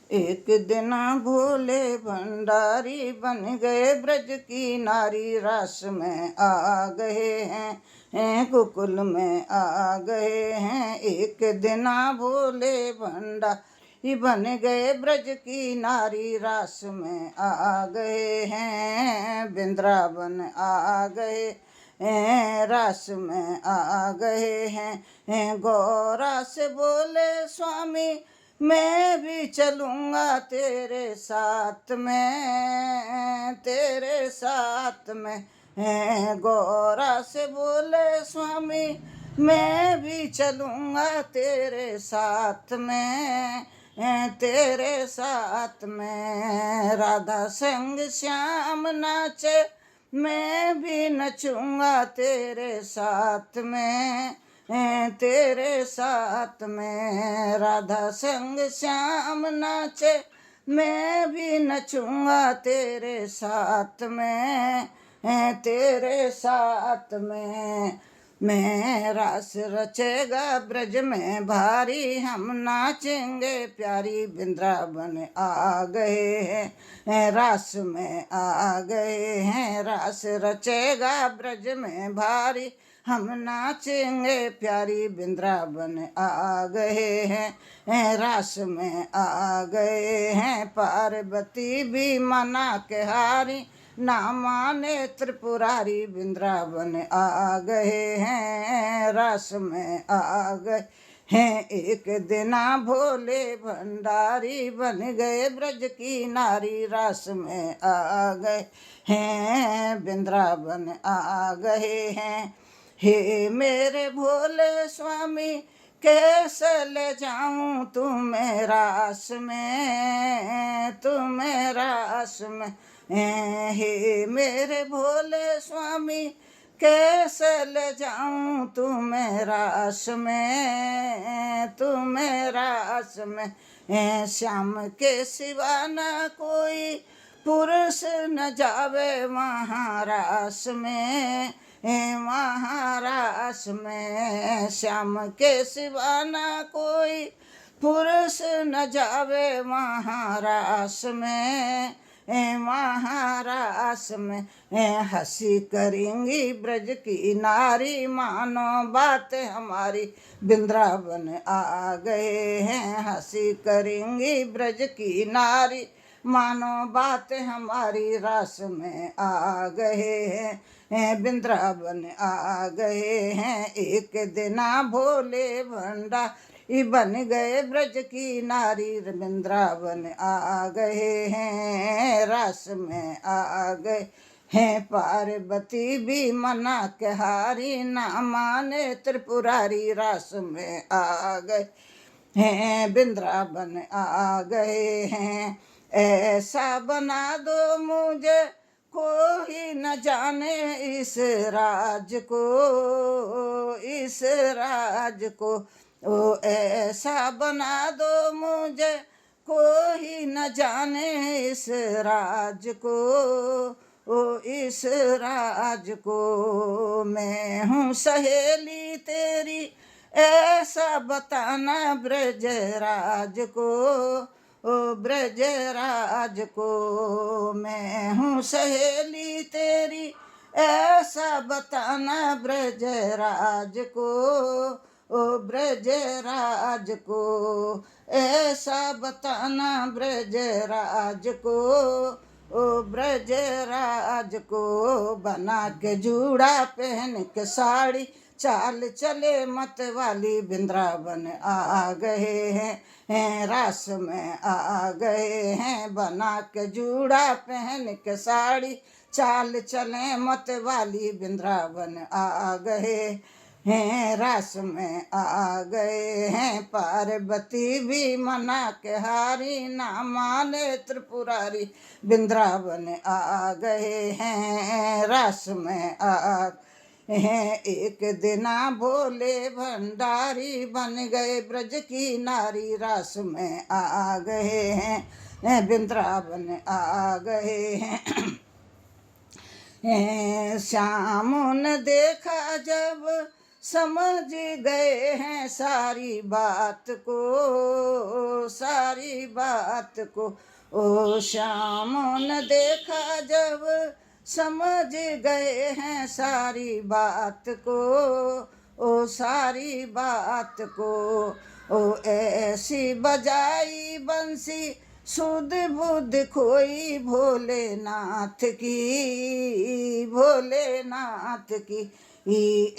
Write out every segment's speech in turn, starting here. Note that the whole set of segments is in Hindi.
एक दिन भोले भंडारी बन गए ब्रज की नारी, रास में आ गए हैं गोकुल में आ गए हैं। एक दिन भोले भंडारी बन गए ब्रज की नारी, रास में आ गए हैं वृंदावन आ गए रास में आ गए हैं। गौरा से बोले स्वामी मैं भी चलूँगा तेरे साथ में, तेरे साथ में। गौरा से बोले स्वामी मैं भी चलूँगा तेरे साथ में, तेरे साथ में। राधा संग श्याम नाचे मैं भी नचूँगा तेरे साथ में, तेरे साथ में। राधा संग श्याम नाचे मैं भी नचूँगा तेरे साथ में, तेरे साथ में। मैं रास रचेगा ब्रज में भारी, हम नाचेंगे प्यारी वृंदावन आ गए हैं रास में आ गए हैं। रास रचेगा ब्रज में भारी, हम नाचेंगे प्यारी वृंदावन आ गए हैं रास में आ गए हैं। पार्वती भी मना के हारी, ना माने त्रिपुरारी वृंदावन आ गए हैं रास में आ गए हैं। एक दिन भोले भंडारी बन गए ब्रज की नारी, रास में आ गए हैं वृंदावन आ गए हैं। हे मेरे भोले स्वामी कैसे ले जाऊं तुम्हें रास में, तुम्हें रास में। हे मेरे भोले स्वामी कैसे ले जाऊं तुम्हें रास में, तुम्हें रास में। श्याम के सिवा न कोई पुरुष न जावे वहाँ रास में, महारास में। श्याम के सिवा न कोई पुरुष न जावे महारास में, महारास में। हंसी करेंगी ब्रज की नारी, मानो बात हमारी वृंदावन आ गए हैं। हंसी करेंगी ब्रज की नारी, मानो बात हमारी रास में आ गए हैं वृंदावन आ गए हैं। एक दिन भोले भंडारी बन गए ब्रज की नारी, वृंदावन आ गए हैं रास में आ गए हैं। पार्वती भी मना के हारी, ना माने त्रिपुरारी, रास में आ गए हैं वृंदावन आ गए हैं। ऐसा बना दो मुझे कोई न जाने इस राज को, इस राज को। ओ ऐसा बना दो मुझे कोई न जाने इस राज को, ओ इस राज को। मैं हूँ सहेली तेरी ऐसा बताना ब्रज राज को, ओ ब्रज राज को। मैं हूँ सहेली तेरी ऐसा बताना ब्रज राज को, ओ ब्रज राज को। ऐसा बताना ब्रज राज को, ओ ब्रज राज को। बना के जूड़ा पहन के साड़ी, चाल चले मत वाली वृंदावन आ गए हैं रास में आ गए हैं। बना के जूड़ा पहन के साड़ी, चाल चले मत वाली वृंदावन आ गए हैं रास में आ गए हैं। पार्वती भी मना के हारी, ना माने त्रिपुरारी वृंदावन आ गए हैं रास में आ हैं। एक दिन भोले भंडारी बन गए ब्रज की नारी, रास में आ गए हैं वृंदावन आ गए हैं। श्याम ने देखा जब समझ गए हैं सारी बात को, सारी बात को। ओ श्याम ने देखा जब समझ गए हैं सारी बात को, ओ सारी बात को। ओ ऐसी बजाई बंसी सुध बुध खोई भोलेनाथ की, भोलेनाथ की।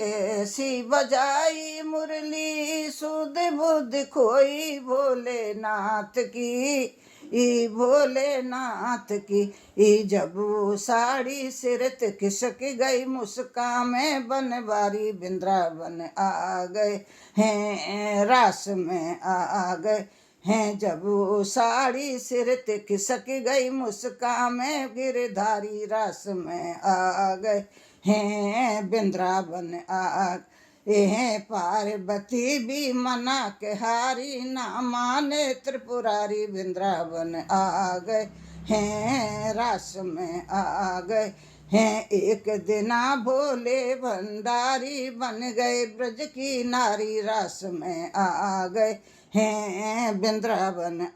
ऐसी बजाई मुरली सुध बुध खोई भोलेनाथ की, भोलेनाथ की। जब वो साड़ी सिरत खिसक गई मुस्कान में बनवारी वृंदावन आ गए हैं, रास में आ गए हैं। जब वो साड़ी सिरत खिसक गई मुस्कान में गिरधारी रास में आ गए हैं, वृंदावन आ हैं। पार्वती भी मना के हारी ना माने त्रिपुरारी वृंदावन आ गए हैं, रास में आ गए हैं। एक दिना भोले भंडारी बन गए ब्रज की नारी रास में आ गए हैं, वृंदावन